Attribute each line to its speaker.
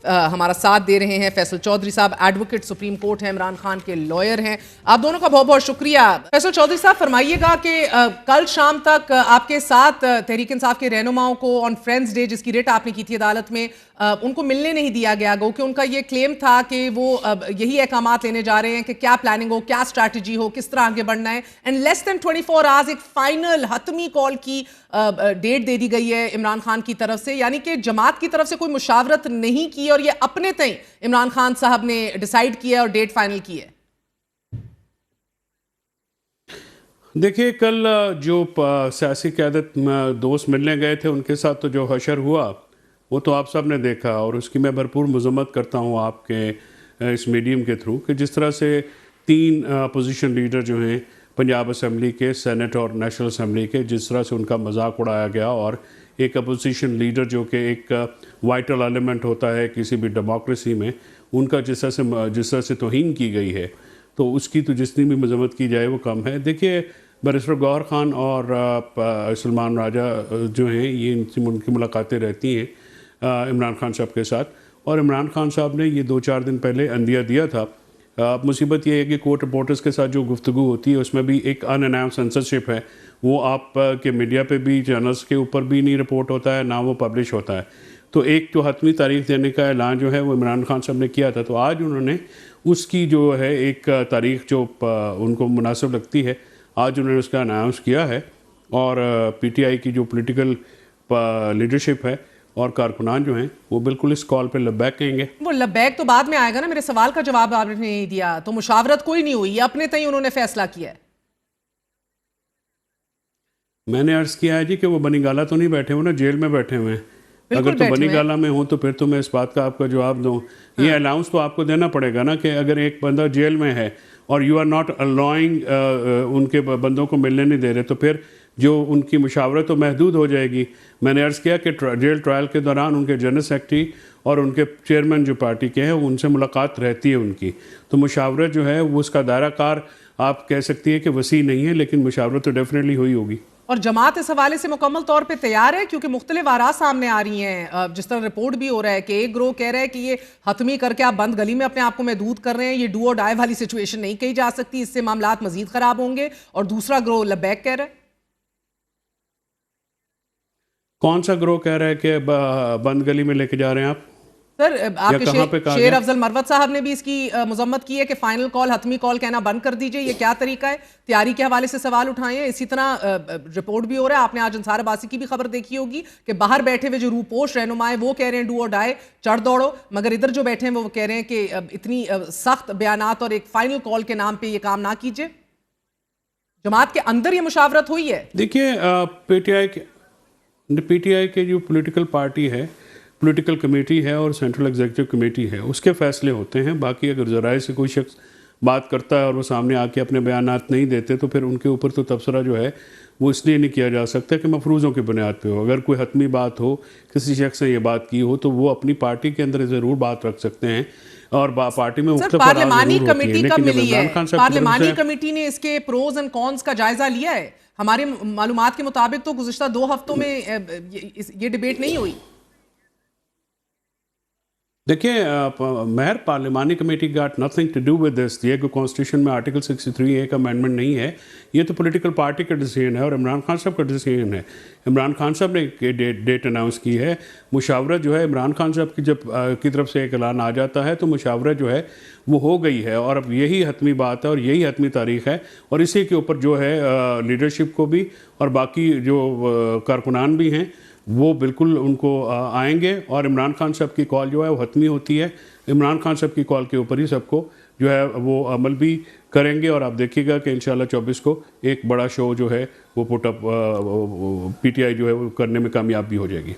Speaker 1: हमारा साथ दे रहे हैं। फैसल चौधरी साहब एडवोकेट सुप्रीम कोर्ट हैं, इमरान खान के लॉयर हैं। आप दोनों का बहुत बहुत शुक्रिया। फैसल चौधरी साहब, फरमाइएगा कि कल शाम तक आपके साथ तहरीक इंसाफ के रहनुमाओं को ऑन फ्रेंड्स डे, जिसकी रिट आपने की थी अदालत में, उनको मिलने नहीं दिया गया, गो कि उनका ये क्लेम था कि वो यही अहकामात लेने जा रहे हैं कि क्या प्लानिंग हो, क्या स्ट्रैटेजी हो, किस तरह आगे बढ़ना है। एंड लेस देन 24 आवर्स एक फाइनल हतमी कॉल की डेट दे दी गई है इमरान खान की तरफ से, यानी कि जमात की तरफ से कोई मुशावरत नहीं की और ये अपने तय इमरान खान साहब ने डिसाइड किया और डेट फाइनल की है।
Speaker 2: देखिए, कल जो सियासी क़यादत दोस्त मिलने गए थे उनके साथ तो जो हशर हुआ वो तो आप सब ने देखा, और उसकी मैं भरपूर मज़म्मत करता हूँ आपके इस मीडियम के थ्रू कि जिस तरह से 3 अपोजिशन लीडर जो हैं पंजाब असम्बली के, सेनेट और नेशनल असम्बली के, जिस तरह से उनका मजाक उड़ाया गया, और एक अपोजिशन लीडर जो कि एक वाइटल एलिमेंट होता है किसी भी डेमोक्रेसी में, उनका जिस तरह से तौहीन की गई है, तो उसकी तो जितनी भी मज़म्मत की जाए वो कम है। देखिए, बैरिस्टर गौहर खान और सलमान राजा जो हैं, ये उनकी मुलाकातें रहती हैं इमरान खान साहब के साथ, और इमरान खान साहब ने ये 2-4 दिन पहले अंदिया दिया था। मुसीबत ये है कि कोर्ट रिपोर्टर्स के साथ जो गुफ्तगू होती है उसमें भी एक अनअनाउंस सेंसरशिप है, वो आप के मीडिया पे भी, चैनल्स के ऊपर भी नहीं रिपोर्ट होता है, ना वो पब्लिश होता है। तो एक जो हतमी तारीख देने का ऐलान जो है वो इमरान खान साहब ने किया था, तो आज उन्होंने उसकी जो है एक तारीख जो उनको मुनासिब लगती है, आज उन्होंने उसका अनाउंस किया है। और PTI की जो पॉलिटिकल लीडरशिप है और कारकुनान जो हैं वो बिल्कुल इस कॉल पे लब्बैक कहेंगे।
Speaker 1: वो लब्बैक तो बाद में आएगा ना, मेरे सवाल का जवाब आपने नहीं दिया। तो मुशावरत कोई नहीं हुई, अपने तय उन्होंने फैसला किया है।
Speaker 2: मैंने अर्ज़ किया है जी कि वो बनी गाला तो नहीं बैठे हुए ना, जेल में बैठे हुए हैं। अगर तो बनी गाला में हो तो फिर तो मैं इस बात का आपका जवाब दूँ। ये अलाउंस तो आपको देना पड़ेगा ना कि अगर एक बंदा जेल में है और यू आर नॉट अलाउइंग, उनके बंदों को मिलने नहीं दे रहे, तो फिर जो उनकी मुशावरत तो महदूद हो जाएगी। मैंने अर्ज़ किया कि जेल ट्रायल के दौरान उनके जनरल सेक्रेटरी और उनके चेयरमैन जो पार्टी के हैं उनसे मुलाकात रहती है उनकी, तो मुशावरत जो है वो उसका दायरा कार आप कह सकती है कि वसी नहीं है, लेकिन मुशावरत तो डेफिनेटली हुई होगी।
Speaker 1: और जमात इस हवाले से मुकम्मल तौर पे तैयार है, क्योंकि मुख्तलिफ आरा सामने आ रही हैं। जिस तरह रिपोर्ट भी हो रहा है कि एक ग्रोह कह रहा है कि ये हतमी करके आप बंद गली में अपने आप को महदूद कर रहे हैं, ये डू और डाई वाली सिचुएशन नहीं कही जा सकती, इससे मामलात मजीद खराब होंगे। और दूसरा ग्रोह लब्बैक कह रहा है।
Speaker 2: कौन सा ग्रोह कह रहा है कि बंद गली में लेके जा रहे हैं आप?
Speaker 1: सर, आपके शेर अफजल मरवत साहब ने भी इसकी मजम्मत की है कि फाइनल कॉल, हतमी कॉल कहना बंद कर दीजिए। ये क्या तरीका है? तैयारी के हवाले से सवाल उठाए हैं। इसी तरह रिपोर्ट भी हो रहा है, आपने आज अंसार अब्बासी की भी खबर देखी होगी कि बाहर बैठे हुए जो रूपोश रहनुमा है वो कह रहे हैं डू और डाई, चढ़ दौड़ो, मगर इधर जो बैठे हैं वो कह रहे हैं कि इतनी सख्त बयानात और एक फाइनल कॉल के नाम पर यह काम ना कीजिए। जमात के अंदर ये मुशावरत हुई है।
Speaker 2: देखिए, PTI के जो पॉलिटिकल पार्टी है, पॉलिटिकल कमेटी है और सेंट्रल एग्जीक्यूटिव कमेटी है, उसके फैसले होते हैं। बाकी अगर ज़राए से कोई शख्स बात करता है और वो सामने आके अपने बयानात नहीं देते, तो फिर उनके ऊपर तो तबसरा जो है वो इसलिए नहीं किया जा सकता कि मफरूज़ों की बुनियाद पे हो। अगर कोई हतमी बात हो, किसी शख्स ने ये बात की हो, तो वो अपनी पार्टी के अंदर ज़रूर बात रख सकते हैं और पार्टी में
Speaker 1: पार्लिमानी कमेटी कब मिली है? पार्लिमानी कमेटी ने इसके प्रोज एंड कॉन्स का जायजा लिया है? हमारे मालूमात के मुताबिक तो गुज़िश्ता 2 हफ्तों में ये डिबेट नहीं हुई।
Speaker 2: देखिए, महर पार्लिमानी committee got nothing to do with this. ये कोई कॉन्स्टिट्यूशन में आर्टिकल 63A का अमेंडमेंट नहीं है, ये तो पॉलिटिकल पार्टी का डिसीजन है और इमरान खान साहब का डिसीजन है। इमरान खान साहब ने एक डेट अनाउंस की है। मुशावरत जो है इमरान खान साहब की जब की तरफ से एक ऐलान आ जाता है तो मुशावरत जो है वो हो गई है, और अब यही हतमी बात है और यही हतमी तारीख है, और इसी के ऊपर जो है लीडरशिप को भी और बाकी जो कारकुनान भी हैं वो बिल्कुल उनको आएंगे, और इमरान खान साहब की कॉल जो है वो हतमी होती है। इमरान खान साहब की कॉल के ऊपर ही सबको जो है वो अमल भी करेंगे, और आप देखिएगा कि इंशाल्लाह 24 को एक बड़ा शो जो है वो पुटअप PTI जो है वो करने में कामयाब भी हो जाएगी।